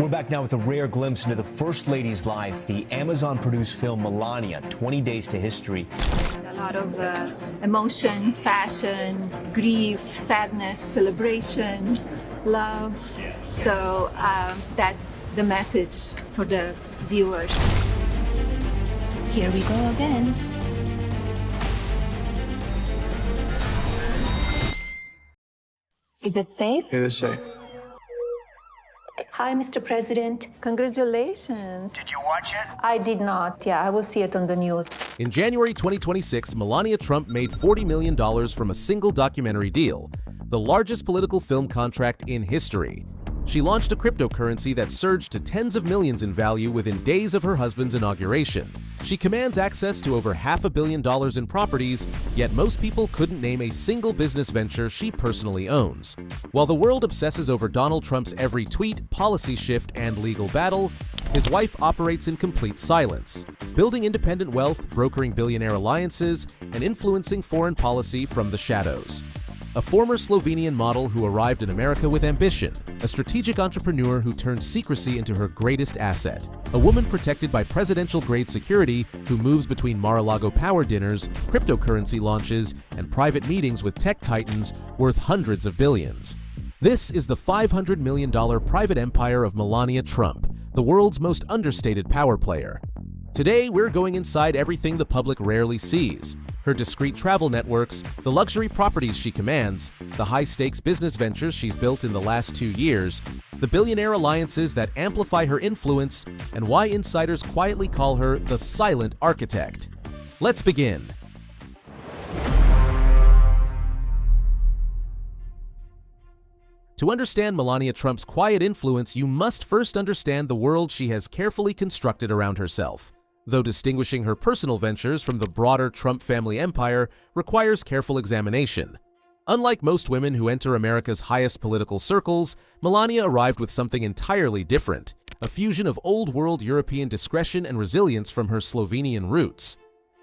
We're back now with a rare glimpse into the First Lady's life, the Amazon-produced film Melania, 20 Days to History. A lot of emotion, fashion, grief, sadness, celebration, love. So that's the message for the viewers. Here we go again. Is it safe? It is safe. Hi, Mr. President. Congratulations. Did you watch it? I did not. Yeah, I will see it on the news. In January 2026, Melania Trump made $40 million from a single documentary deal, the largest political film contract in history. She launched a cryptocurrency that surged to tens of millions in value within days of her husband's inauguration. She commands access to over $500 million in properties, yet most people couldn't name a single business venture she personally owns. While the world obsesses over Donald Trump's every tweet, policy shift, and legal battle, his wife operates in complete silence, building independent wealth, brokering billionaire alliances, and influencing foreign policy from the shadows. A former Slovenian model who arrived in America with ambition, a strategic entrepreneur who turned secrecy into her greatest asset, a woman protected by presidential-grade security who moves between Mar-a-Lago power dinners, cryptocurrency launches, and private meetings with tech titans worth hundreds of billions. This is the $500 million private empire of Melania Trump, the world's most understated power player. Today, we're going inside everything the public rarely sees: her discreet travel networks, the luxury properties she commands, the high-stakes business ventures she's built in the last 2 years, the billionaire alliances that amplify her influence, and why insiders quietly call her the silent architect. Let's begin. To understand Melania Trump's quiet influence, you must first understand the world she has carefully constructed around herself. Though distinguishing her personal ventures from the broader Trump family empire requires careful examination. Unlike most women who enter America's highest political circles, Melania arrived with something entirely different, a fusion of old-world European discretion and resilience from her Slovenian roots,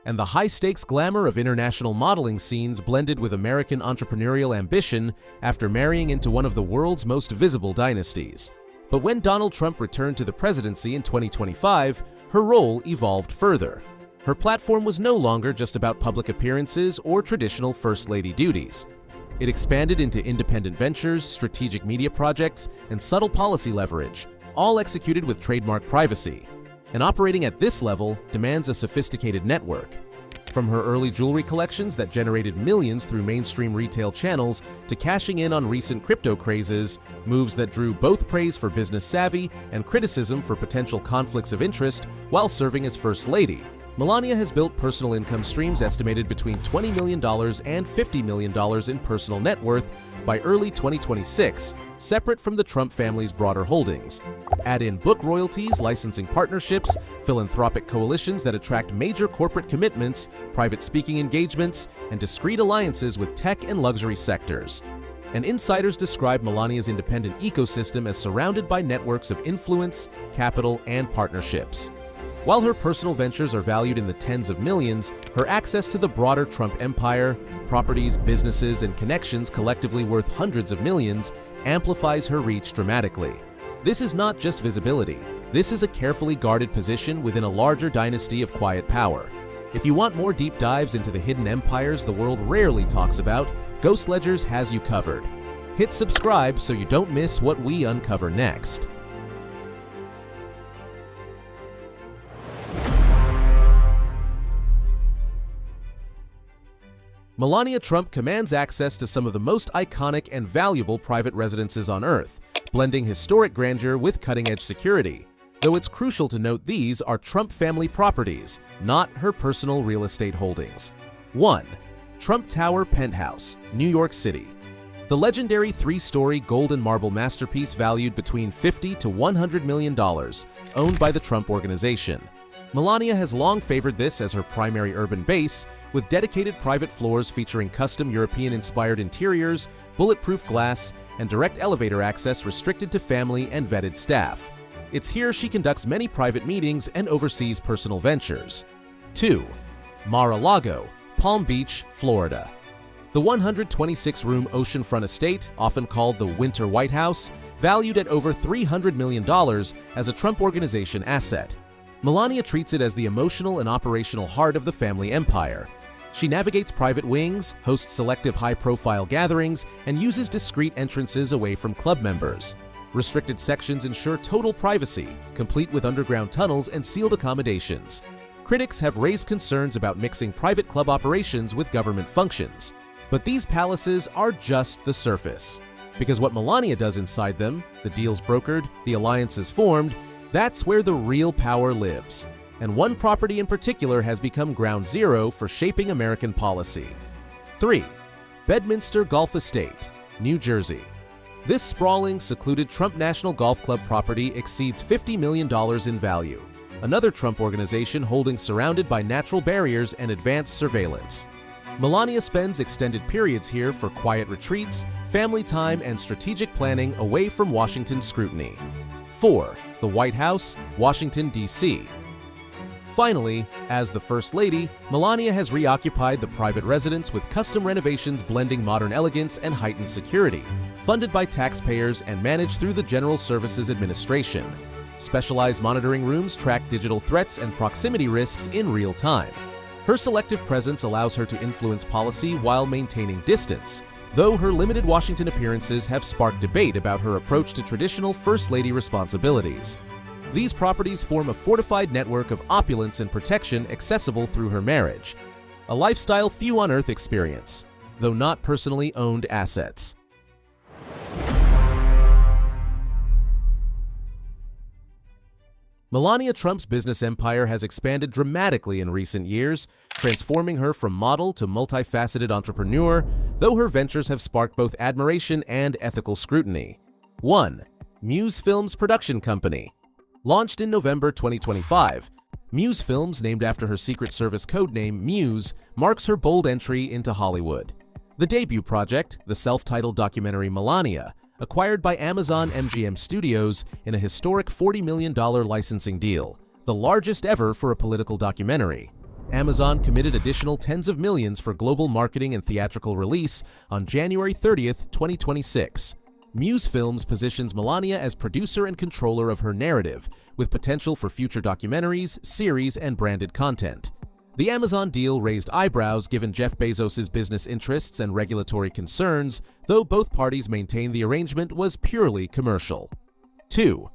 and the high-stakes glamour of international modeling scenes blended with American entrepreneurial ambition after marrying into one of the world's most visible dynasties. But when Donald Trump returned to the presidency in 2025, her role evolved further. Her platform was no longer just about public appearances or traditional First Lady duties. It expanded into independent ventures, strategic media projects, and subtle policy leverage, all executed with trademark privacy. And operating at this level demands a sophisticated network. From her early jewelry collections that generated millions through mainstream retail channels to cashing in on recent crypto crazes, moves that drew both praise for business savvy and criticism for potential conflicts of interest while serving as First Lady, Melania has built personal income streams estimated between $20 million and $50 million in personal net worth by early 2026, separate from the Trump family's broader holdings. Add in book royalties, licensing partnerships, philanthropic coalitions that attract major corporate commitments, private speaking engagements, and discreet alliances with tech and luxury sectors. And insiders describe Melania's independent ecosystem as surrounded by networks of influence, capital, and partnerships. While her personal ventures are valued in the tens of millions, her access to the broader Trump empire, properties, businesses, and connections collectively worth hundreds of millions, amplifies her reach dramatically. This is not just visibility. This is a carefully guarded position within a larger dynasty of quiet power. If you want more deep dives into the hidden empires the world rarely talks about, Ghost Ledgers has you covered. Hit subscribe so you don't miss what we uncover next. Melania Trump commands access to some of the most iconic and valuable private residences on Earth, blending historic grandeur with cutting-edge security. Though it's crucial to note these are Trump family properties, not her personal real estate holdings. 1. Trump Tower Penthouse, New York City. The legendary 3-story gold and marble masterpiece valued between $50 to $100 million, owned by the Trump Organization. Melania has long favored this as her primary urban base, with dedicated private floors featuring custom European-inspired interiors, bulletproof glass, and direct elevator access restricted to family and vetted staff. It's here she conducts many private meetings and oversees personal ventures. 2. Mar-a-Lago, Palm Beach, Florida. The 126-room oceanfront estate, often called the Winter White House, valued at over $300 million as a Trump Organization asset. Melania treats it as the emotional and operational heart of the family empire. She navigates private wings, hosts selective high-profile gatherings, and uses discreet entrances away from club members. Restricted sections ensure total privacy, complete with underground tunnels and sealed accommodations. Critics have raised concerns about mixing private club operations with government functions. But these palaces are just the surface. Because what Melania does inside them, the deals brokered, the alliances formed, that's where the real power lives. And one property in particular has become ground zero for shaping American policy. 3. Bedminster Golf Estate, New Jersey. This sprawling, secluded Trump National Golf Club property exceeds $50 million in value. Another Trump organization holding surrounded by natural barriers and advanced surveillance. Melania spends extended periods here for quiet retreats, family time, and strategic planning away from Washington scrutiny. 4. The White House, Washington, D.C. Finally, as the First Lady, Melania has reoccupied the private residence with custom renovations blending modern elegance and heightened security, funded by taxpayers and managed through the General Services Administration. Specialized monitoring rooms track digital threats and proximity risks in real time. Her selective presence allows her to influence policy while maintaining distance, though her limited Washington appearances have sparked debate about her approach to traditional First Lady responsibilities. These properties form a fortified network of opulence and protection accessible through her marriage. A lifestyle few on Earth experience, though not personally owned assets. Melania Trump's business empire has expanded dramatically in recent years, transforming her from model to multifaceted entrepreneur, though her ventures have sparked both admiration and ethical scrutiny. 1. Muse Films production company. Launched in November 2025, Muse Films, named after her Secret Service codename Muse, marks her bold entry into Hollywood. The debut project, the self-titled documentary Melania, acquired by Amazon MGM Studios in a historic $40 million licensing deal, the largest ever for a political documentary. Amazon committed additional tens of millions for global marketing and theatrical release on January 30th, 2026. Muse Films positions Melania as producer and controller of her narrative, with potential for future documentaries, series, and branded content. The Amazon deal raised eyebrows given Jeff Bezos' business interests and regulatory concerns, though both parties maintain the arrangement was purely commercial. 2.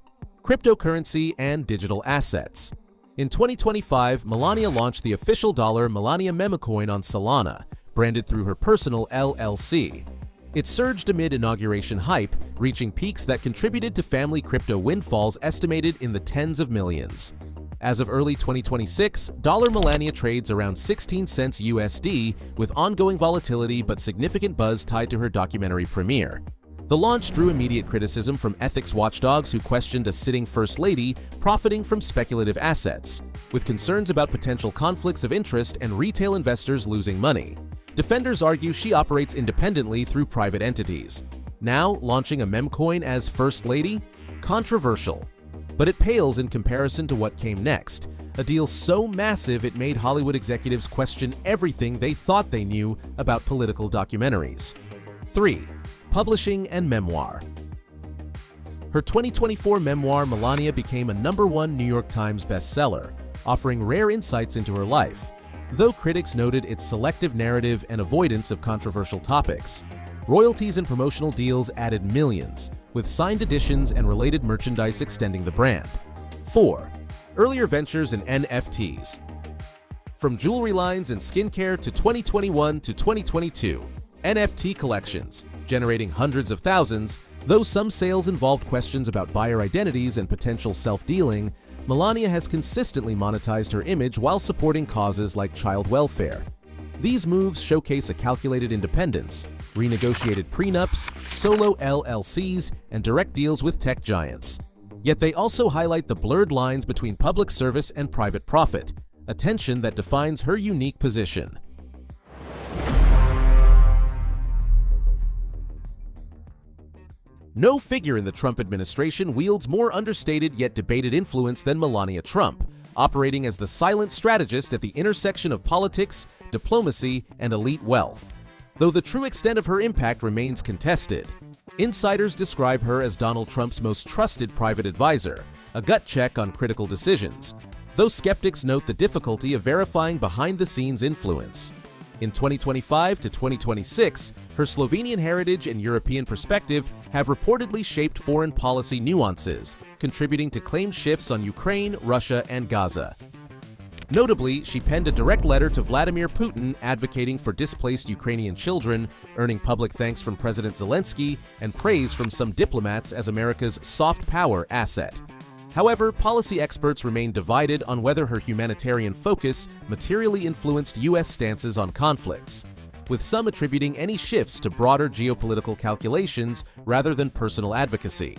Cryptocurrency and digital assets. In 2025, Melania launched the official dollar Melania Memocoin on Solana, branded through her personal LLC. It surged amid inauguration hype, reaching peaks that contributed to family crypto windfalls estimated in the tens of millions. As of early 2026, dollar Melania trades around 16 cents USD, with ongoing volatility but significant buzz tied to her documentary premiere. The launch drew immediate criticism from ethics watchdogs who questioned a sitting First Lady profiting from speculative assets, with concerns about potential conflicts of interest and retail investors losing money. Defenders argue she operates independently through private entities. Now, launching a memcoin as First Lady? Controversial. But it pales in comparison to what came next, a deal so massive it made Hollywood executives question everything they thought they knew about political documentaries. 3. Publishing and memoir. Her 2024 memoir, Melania, became a #1 New York Times bestseller, offering rare insights into her life, though critics noted its selective narrative and avoidance of controversial topics. Royalties and promotional deals added millions, with signed editions and related merchandise extending the brand. 4. Earlier ventures in NFTs. From jewelry lines and skincare to 2021 to 2022, NFT collections, generating hundreds of thousands, though some sales involved questions about buyer identities and potential self-dealing. Melania has consistently monetized her image while supporting causes like child welfare. These moves showcase a calculated independence, renegotiated prenups, solo LLCs, and direct deals with tech giants. Yet they also highlight the blurred lines between public service and private profit, a tension that defines her unique position. No figure in the Trump administration wields more understated yet debated influence than Melania Trump, operating as the silent strategist at the intersection of politics, diplomacy, and elite wealth. Though the true extent of her impact remains contested. Insiders describe her as Donald Trump's most trusted private advisor, a gut check on critical decisions, though skeptics note the difficulty of verifying behind-the-scenes influence. In 2025 to 2026, her Slovenian heritage and European perspective have reportedly shaped foreign policy nuances, contributing to claimed shifts on Ukraine, Russia, and Gaza. Notably, she penned a direct letter to Vladimir Putin advocating for displaced Ukrainian children, earning public thanks from President Zelensky and praise from some diplomats as America's soft power asset. However, policy experts remain divided on whether her humanitarian focus materially influenced U.S. stances on conflicts, with some attributing any shifts to broader geopolitical calculations rather than personal advocacy.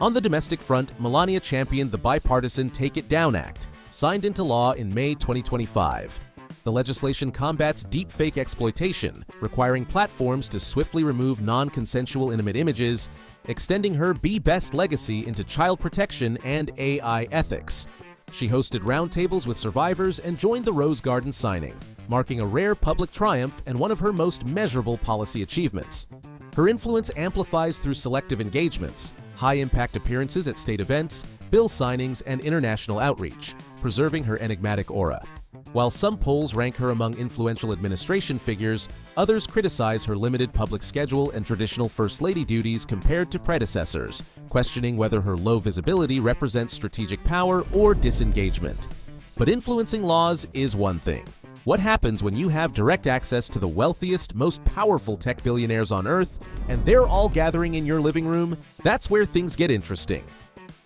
On the domestic front, Melania championed the bipartisan Take It Down Act, signed into law in May 2025. The legislation combats deepfake exploitation, requiring platforms to swiftly remove non-consensual intimate images, extending her Be Best legacy into child protection and AI ethics. She hosted roundtables with survivors and joined the Rose Garden signing, marking a rare public triumph and one of her most measurable policy achievements. Her influence amplifies through selective engagements, high-impact appearances at state events, bill signings, and international outreach, preserving her enigmatic aura. While some polls rank her among influential administration figures, others criticize her limited public schedule and traditional First Lady duties compared to predecessors, questioning whether her low visibility represents strategic power or disengagement. But influencing laws is one thing. What happens when you have direct access to the wealthiest, most powerful tech billionaires on Earth, and they're all gathering in your living room? That's where things get interesting.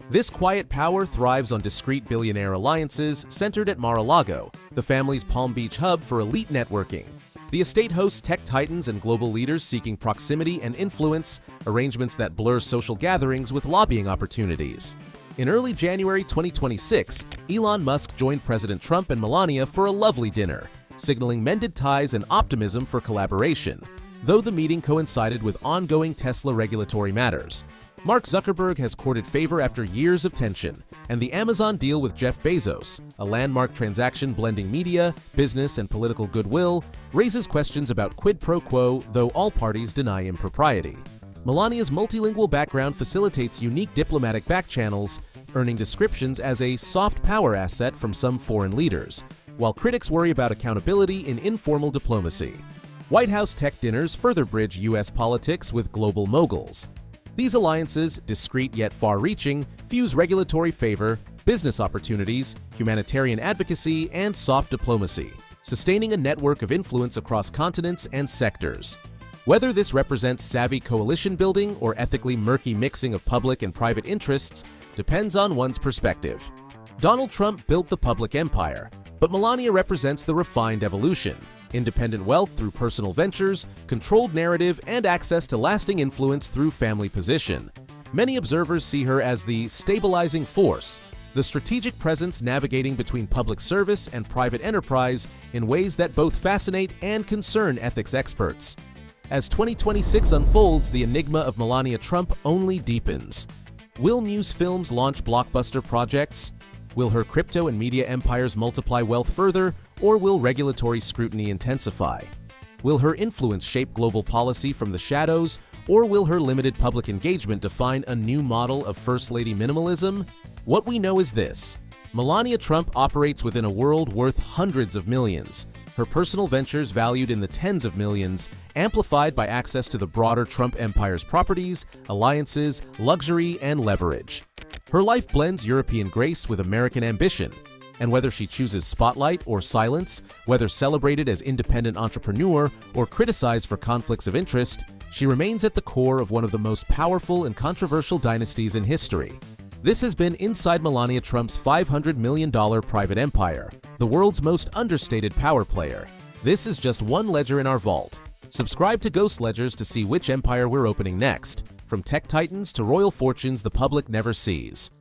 This quiet power thrives on discreet billionaire alliances centered at Mar-a-Lago, the family's Palm Beach hub for elite networking. The estate hosts tech titans and global leaders seeking proximity and influence, arrangements that blur social gatherings with lobbying opportunities. In early January 2026, Elon Musk joined President Trump and Melania for a lovely dinner, signaling mended ties and optimism for collaboration, though the meeting coincided with ongoing Tesla regulatory matters. Mark Zuckerberg has courted favor after years of tension, and the Amazon deal with Jeff Bezos, a landmark transaction blending media, business, and political goodwill, raises questions about quid pro quo, though all parties deny impropriety. Melania's multilingual background facilitates unique diplomatic backchannels, earning descriptions as a soft power asset from some foreign leaders, while critics worry about accountability in informal diplomacy. White House tech dinners further bridge U.S. politics with global moguls. These alliances, discreet yet far-reaching, fuse regulatory favor, business opportunities, humanitarian advocacy, and soft diplomacy, sustaining a network of influence across continents and sectors. Whether this represents savvy coalition building or ethically murky mixing of public and private interests depends on one's perspective. Donald Trump built the public empire, but Melania represents the refined evolution: independent wealth through personal ventures, controlled narrative, and access to lasting influence through family position. Many observers see her as the stabilizing force, the strategic presence navigating between public service and private enterprise in ways that both fascinate and concern ethics experts. As 2026 unfolds, the enigma of Melania Trump only deepens. Will Muse Films launch blockbuster projects? Will her crypto and media empires multiply wealth further, or will regulatory scrutiny intensify? Will her influence shape global policy from the shadows, or will her limited public engagement define a new model of First Lady minimalism? What we know is this: Melania Trump operates within a world worth hundreds of millions, her personal ventures valued in the tens of millions, amplified by access to the broader Trump empire's properties, alliances, luxury, and leverage. Her life blends European grace with American ambition, and whether she chooses spotlight or silence, whether celebrated as independent entrepreneur or criticized for conflicts of interest, she remains at the core of one of the most powerful and controversial dynasties in history. This has been Inside Melania Trump's $500 million private empire, the world's most understated power player. This is just one ledger in our vault. Subscribe to Ghost Ledgers to see which empire we're opening next, from tech titans to royal fortunes the public never sees.